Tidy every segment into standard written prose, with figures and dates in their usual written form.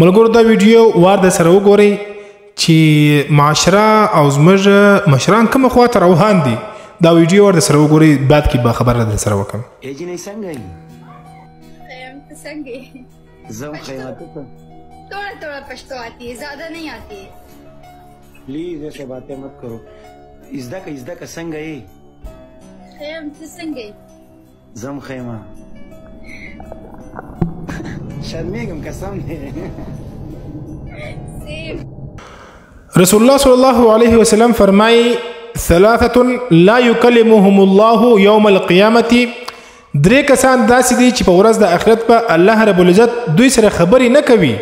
ملګرو دا ویډیو وار د سره وګورئ چې معاشره او زموږ مشران کومه خواته روان دي. دا ویډیو وار د سره وګورئ، بعد کې به خبره در سره وکړم. اے جنۍ څنګه یې؟ خیم ته څنګه یې؟ زم خیمه ته थोड़ा थोड़ा पछतो आती है, ज्यादा नहीं आती है. प्लीज ऐसे बातें मत करो. इज़्दा का څنګه یې؟ خیم ته څنګه یې؟ زم خیمه شرمېږم قسم دی. رسول الله صلی الله علیه وسلم فرمایي ثلاثه لا يكلمهم الله يوم القيامه. درې کسان داسې دي چې په ورځ د آخرت په الله رب العزت دوی سره خبرې نه کوي.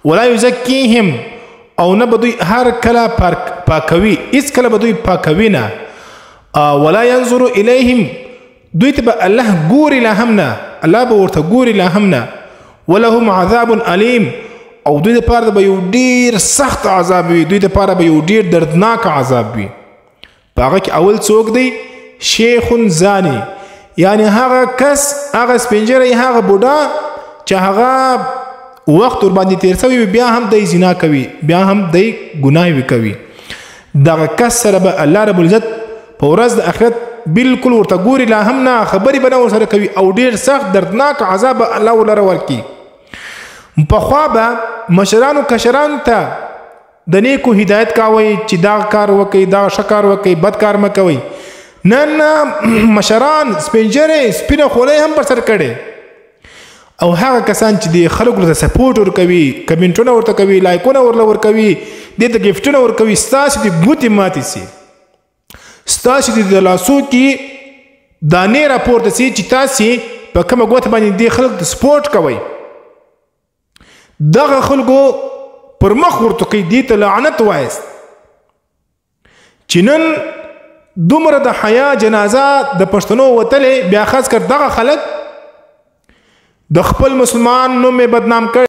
ولا يزكيهم او نه به دوی هر کله پاکوي، هیڅ کله به دوی پاکوي نه. ولا ينظر اليهم، دوی ته به الله ګوري لا هم نه، الله به ورته ګوري لا هم نه. ولهم عذاب الیم، او دوی دپاره به یو ډیر سخت عذاب وي، دوی دپاره به یو ډیر دردناک عذاب وي. په هغه کې اول څوک دی؟ شیخ زانی، یعنی هغه کس، هغه سپینجری، هغه بوډا چې هغه وخت ورباندې تیر شوی وي، بیا هم دی زنا کوي، بیا هم دی ګناه کوي. دغه کس سره به الله رب العزت په ورځ د آخرت بالکل ورته ګوري لا هم نه، خبرې به نه ورسره کوي، او ډیر سخت دردناک عذاب به الله ولره ورکړي. پخوا به مشرانو کشرانو ته د نیکو هدایت کوئ چې دا کار وکئ، دا ښه کار وکئ، بد کار مه کوئ. نن مشران سپینجرې سپینه خولۍ هم پر سر کړې، او هغه کسان چې د خلکو ته سپورټ ورکوي، کمنټونه ورته کوي، لایکونه ورله ورکوي، دې ته ګفټونه ورکوي، ستاسې د ګوتې ماتې سي، ستاسې د لاسو کې دانې راپورته سي چې تاسې په کومه ګوته باندې دې خلک د سپورټ کوئ. دغه خلکو پر مخ ورته کوي، دې ته لعنت وایست چې نن دومره د حیا جنازه د پښتنو وتلې، بیا خاص کر دغه خلک د خپل مسلمان نوم یې بدنام کړی.